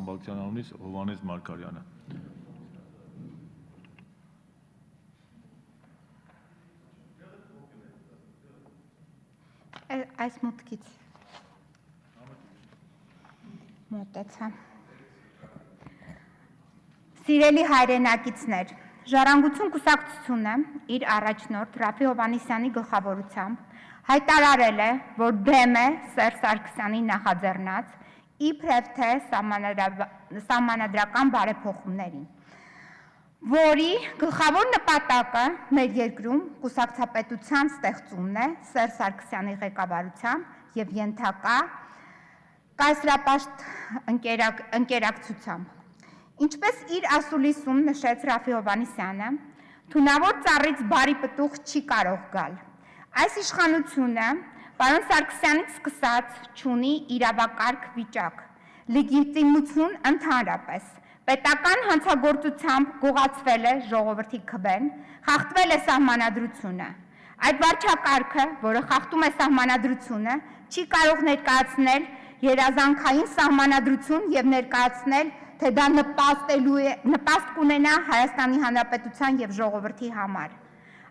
խմբակցության անունից Հովհաննես Մարգարյանը։ Այս մուտքից մոտեցա։ Սիրելի հայրենակիցներ, Ժառանգություն կուսակցությունը իր առաջնորդ Ռաֆի Հովհաննիսյանի գլխավորությամբ հայտարարել է, որ դեմ է Սերժ Սարգսյանի նախաձեռնած իբրև թե սահմանադրական բարեփոխումներին, որի գլխավոր նպատակը մեր երկրում կուսակցապետության ստեղծումն է Սերժ Սարգսյանի ղեկավարությամբ եւ ենթակա կայսրապաշտ ընկերակցությամբ։ Ինչպես իր ասուլիսում նշեց Ռաֆի Հովհաննիսյանը, թունավոր ծառից բարի պտուղ չի կարող գալ։ Այս իշխանությունը պարոն Սարգսյանից սկսած չունի իրավակարգ վիճակ, լեգիտիմություն ընդհանրապես, պետական հանցագործությամբ գողացվել է ժողովրդի քվեն, խախտվել է սահմանադրությունը։ Այդ վարչակարգը, որը խախտում է սահմանադրությունը, չի կարող ներկայացնել երազանքային սահմանադրություն եւ ներկայացնել, թե դա նպաստ կունենա Հայաստանի Հանրապետության եւ ժողովրդի համար։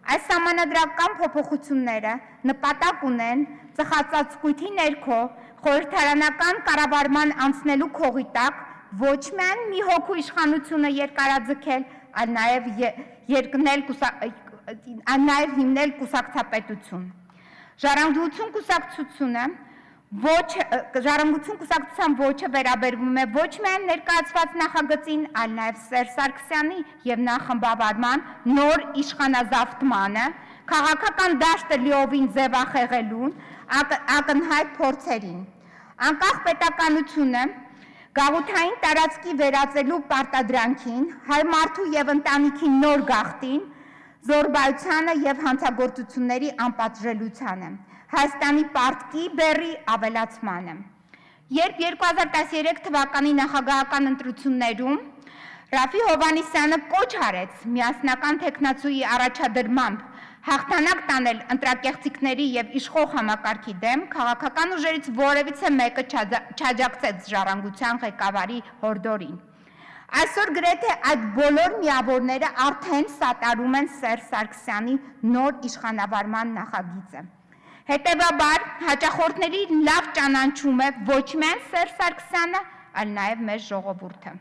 Այս սահմանադրական փոփոխությունները նպատակ ունեն ծխածածկույթի ներքո խորհրդարանական կառավարման անցնելու քողի տակ ոչ միայն մի հոգու իշխանությունը երկարաձգել, այլ նաեւ հիմնել կուսակցապետություն։ Ժառանգություն կուսակցության ոճը վերաբերվում է ոչ միայն ներկայացված նախագծին, այլ նաև Սերժ Սարգսյանի եւ նախախմբավարման նոր իշխանազավթմանը, քաղաքական դաշտը լիովին ձևախեղելուն, ակնհայտ փորձերին։ Անկախ պետականությունը գաղութային տարածքի վերածելու պարտադրանքին, հայ մարդու եւ ընտանիքի նոր գաղթին, զոռբայությանը եւ հանցագործությունների անպատժելիությանը, Հայաստանի պարտքի բեռի ավելացմանը։ Երբ 2013 թվականի նախագահական ընտրություններում Ռաֆի Հովհաննիսյանը կոչ արեց միասնական թեկնածուի առաջադրմամբ հաղթանակ տանել ընտրակեղծիքների եւ իշխող համակարգի դեմ, քաղաքական ուժերից որևիցե մեկը չաջակցեց Ժառանգության ղեկավարի հորդորին։ Այսօր գրեթե այդ բոլոր միավորները արդեն սատարում են Սերժ Սարգսյանի նոր իշխանավարման նախագիծը։ Հետևաբար հաճախորդների լավ ճանաչում է ոչ միայն Սերժ Սարգսյանը, այլ նաև մեր ժողովուրդը։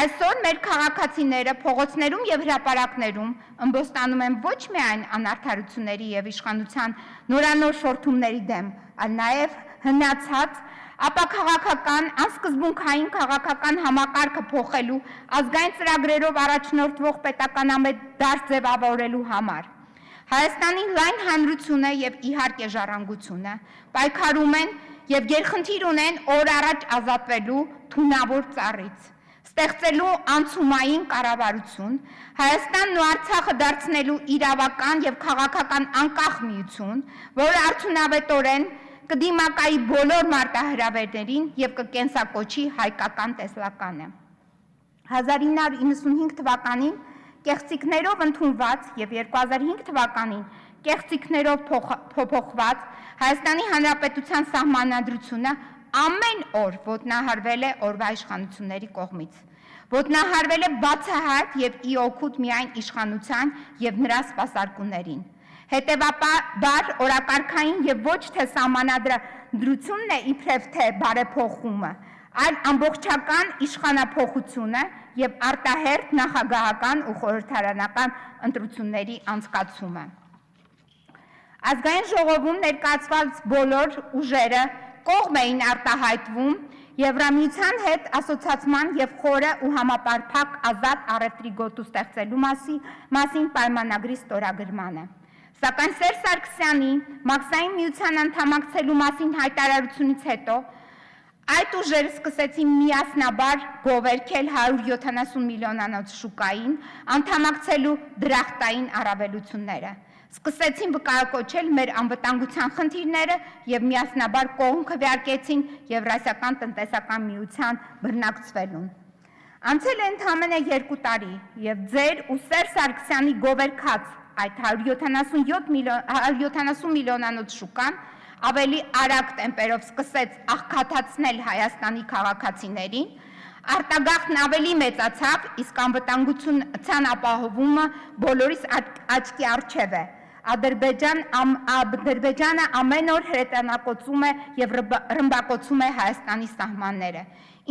Այսօր մեր քաղաքացիները փողոցներում եւ հրապարակներում ըմբոստանում են ոչ միայն անարդարությունների եւ իշխանության նորանոր շորթումների դեմ, այլ նաև հնացած ապաքաղաքական, անսկզբունքային քաղաքական համակարգը փոխելու, ազգային ծրագրերով առաջնորդվող պետականամետ դաշտ ձևավորելու համար։ Հայաստանի լայն հանրությունը եւ իհարկե ժառանգությունը պայքարում են եւ գերխնդիր ունեն օր առաջ ազատվելու թունավոր ծառից, ստեղծելու անցումային կառավարություն, Հայաստանն ու Արցախը դարձնելու իրավական եւ քաղաքական անկախ միություն, որը արդյունավետորեն կդիմակայի բոլոր մարտահրավերներին եւ կկենսակոչի հայկական տեսլականը։ 1995 թվականին կեղծիքներով ընդունված եւ 2005 թվականին կեղծիքներով փոփոխված Հայաստանի Հանրապետության սահմանադրությունը ամեն օր ոտնահարվել է օրվա իշխանությունների կողմից։ Ոտնահարվել է բացահայտ եւ ի օգուտ միայն իշխանության եւ նրա սպասարկուներին։ Հետևաբար օրակարգային եւ ոչ թե սահմանադրությունն է իբրև թե բարեփոխումը, այլ ամբողջական իշխանափոխությունը եւ արտահերթ նախագահական ու խորհրդարանական ընտրությունների անցկացումը։ Ազգային ժողովում ներկայացված բոլոր ուժերը կողմ էին արտահայտվում Եվրամիության հետ ասոցիացման եւ խորը ու համապարփակ ազատ առևտրի գոտու ստեղծելու մասին պայմանագրի ստորագրմանը։ Սակայն Սերժ Սարգսյանի Մաքսային միության անդամակցելու մասին հայտարարությունից հետո այդ ուժերը սկսեցին միասնաբար գովերքել 170 միլիոնանոց շուկային, անդամակցելու դրախտային առավելությունները։ Սկսեցին վկայակոչել մեր անվտանգության խնդիրները եւ միասնաբար կողմ քվեարկեցին Եվրասիական տնտեսական միության բռնակցվելուն։ Անցել է ընդամենը 2 տարի եւ ձեր ու Սերժ Սարգսյանի գովերքած այդ 170 միլիոնանոց շուկան ավելի արագ տեմպերով սկսեց աղքատացնել Հայաստանի քաղաքացիներին, Արտագաղթն ավելի մեծացավ, իսկ անվտանգության ապահովումը բոլորիս աչքի առջև է։ Ադրբեջանը ամեն օր հրետանակոծում է և ռմբակոծում է Հայաստանի սահմանները,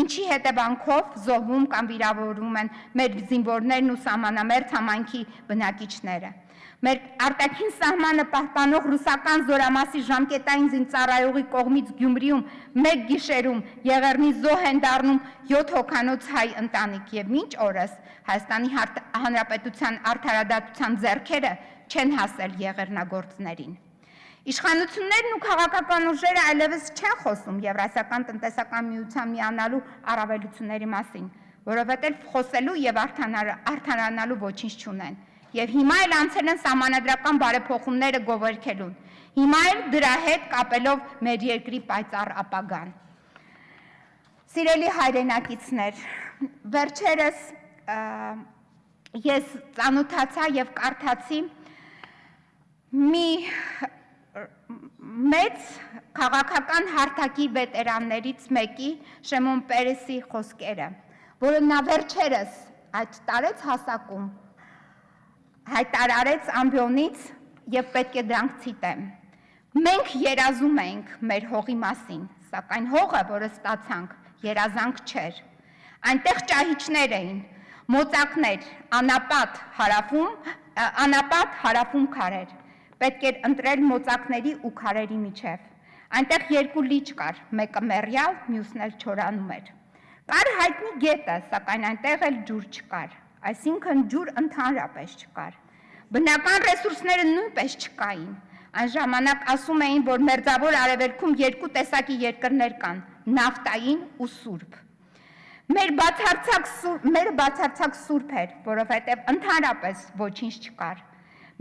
ինչի հետևանքով զոհվում կամ վիրավորվում են մեր զինվորներն ու սահմանամերձ համայնքի բնակիչները։ Մեր արտաքին սահմանը պահպանող ռուսական զորամասի ժամկետային զինծառայողի կողմից Գյումրիում մեկ գիշերում Եղեռնի զոհ են դառնում 7 հոգանոց հայ ընտանիք և մինչ օրս Հայաստանի Հանրապետության արդարադատության ձեռքերը չեն հասել եղեռնագործներին։ Իշխանություններն ու քաղաքական ուժերը այլևս չեն խոսում Եվրասիական տնտեսական միության միանալու առավելությունների մասին, որովհետև խոսելու և արդարանալու ոչինչ չունեն։ Եվ հիմա էլ անցել են սահմանադրական բարեփոխումները գովերքելուն, հիմա էլ դրա հետ կապելով մեր երկրի պայծառ ապագան։ Սիրելի հայրենակիցներ, վերջերս ես ծանոթացա և կարդացի մի մեծ քաղաքական հարթակի վետերաններից մեկի Շեմոն Պերեսի խոսքերը, որը նա վերջերս հայտարարեց հասակում, հայտարարեց ամբիոնից և պետք է դրանք ցիտեմ։ Մենք երազում ենք մեր հողի մասին, սակայն հողը, որը ստացանք, երազանք չէր։ Այնտեղ ճահիճներ էին, մոծակներ, անապատ հարավում քարեր։ Պետք էր ընտրել մոծակների ու քարերի միջև։ Այնտեղ երկու լիճ կար, մեկը մեռյալ, մյուսն էլ չորանում էր։ Կար հայտնի գետը, սակայն այնտեղ էլ ջուր չկար, այսինքն ջուր ընդհանրապես չկար։ Բնական ռեսուրսները նույնպես չկային։ Այն ժամանակ ասում էին, որ մերձավոր արևելքում երկու տեսակի երկրներ կան՝ նավթային ու սուրբ։ Մեր բացարձակ սուրբ էր, որովհետև ընդհանրապես ոչինչ չկար։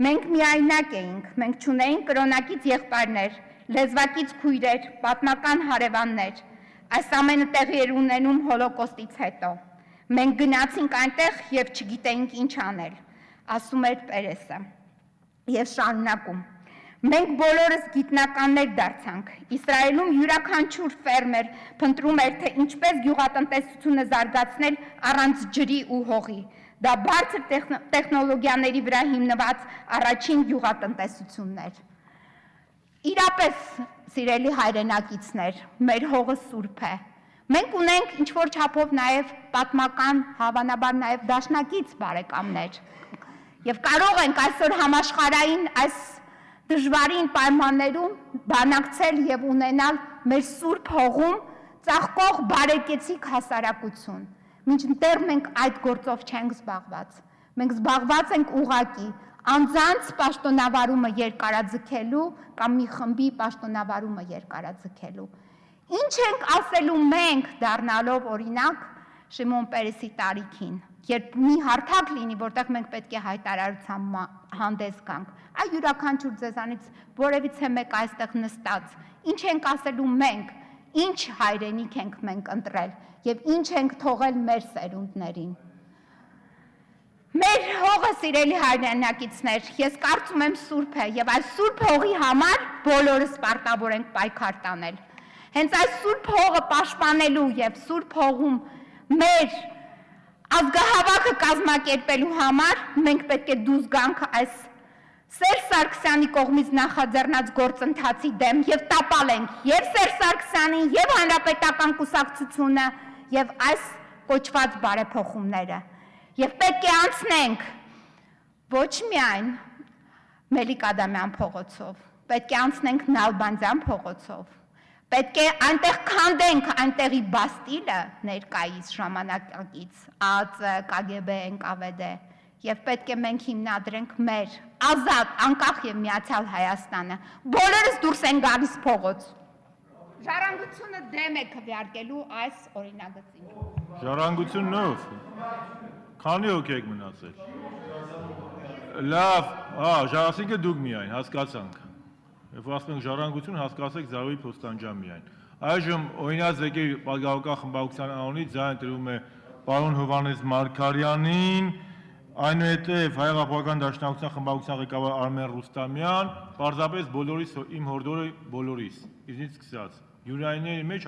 Մենք միայնակ էինք, մենք չունեինք կրոնակից եղբայրներ, լեզվակից քույրեր, պատմական հարևաններ։ Այս ամենը տեղի էր ունենում հոլոկոստից հետո։ Մենք գնացինք այնտեղ և չգիտեինք ինչ անել, ասում էր Պերեսը, և շարունակում։ Մենք բոլորս գիտնականներ դարձանք։ Իսրայելում յուրաքանչյուր ֆերմեր փնտրում էր, թե ինչպես գյուղատնտեսությունը զարգացնել առանց ջրի ու հողի։ Դա բարձր տեխնոլոգիաների վրա հիմնված առաջին գյուղատնտեսությունն էր։ Իրապես, սիրելի հայրենակիցներ, մեր հողը սուրբ է։ Մենք ունենք ինչ-որ չափով նաև պատմական, հավանաբար նաև դաշնակից բարեկամներ։ Եվ կարող ենք այսօր համաշխարհային այս դժվարին պայմաններում բանակցել և ունենալ մեր սուրբ հողում ծաղկող բարեկեցիկ հասարակություն։ Մինչդեռ մենք այդ գործով չենք զբաղված։ Մենք զբաղված ենք ուղղակի անձանց պաշտոնավարումը երկարաձգելու կամ մի խմբի պաշտոնավարումը երկարաձգելու։ Ինչ ենք ասելու մենք, դառնալով օրինակ Շիմոն Պերեսի տարիքին, երբ մի հարթակ լինի, որտեղ մենք պետք է հայտարարությամբ հանդես գանք, այ յուրաքանչյուր ձեզանից որևիցե մեկ այստեղ նստած, ինչ ենք ասելու մենք, ինչ հայրենիք ենք մենք ընտրել և ինչ ենք թողել մեր սերունդներին։ Մեր հողը, սիրելի հայրենակիցներ, ես կարծում եմ սուրբ է և այս սուրբ հողի համար բոլորս պարտավոր ենք պայքար տանել։ Հենց այս սուրբ հողը պաշտպանելու և սուրբ հողում մեր ազգահավաքը կազմակերպելու համար մենք պետք է դուրս գանք այս Սերժ Սարգսյանի կողմից նախաձեռնած գործընթացի դեմ և տապալենք և Սերժ Սարգսյանին, և Հանրապետական կուսակցությունը, և այս կոչված բարեփոխումները։ Եվ պետք է անցնենք ոչ միայն Մելիք Ադամյան փողոցով, պետք է անցնենք Նալբանդյան փողոցով, պետք է այնտեղ քանդենք այնտեղի Բաստիլը ներկայիս ժամանակակից, ԱԱԾ, ԿԳԲ, ՆԿՎԴ, և պետք է մենք հիմնադրենք մեր ազատ, անկախ և միացյալ Հայաստանը։ Բոլորս դուրս են գալիս փողոց։ Ժառանգությունը դեմ է քվեարկելու այս օրինագծին։ Ժառանգությունով։ Քանի հոգի եք մնացել։ Լավ, ասինքն դուք միայն, հասկացանք։ Երբ ասում ենք ժառանգություն, հասկացեք Զարուհի Փոստանջյան միայն։ Այժմ օրինաց եկել պատգամավորական խմբակցության անունից ձայն տրվում է պարոն Հովհաննես Մարգարյանին, այնուհետև Հայ-Հեղափոխական դաշնակցության խմբակցության ղեկավար Արմեն Ռուստամյան, պարզապես բոլորիս իմ հորդորը բոլորիս, ինձնից սկսած, յուրայինների մեջ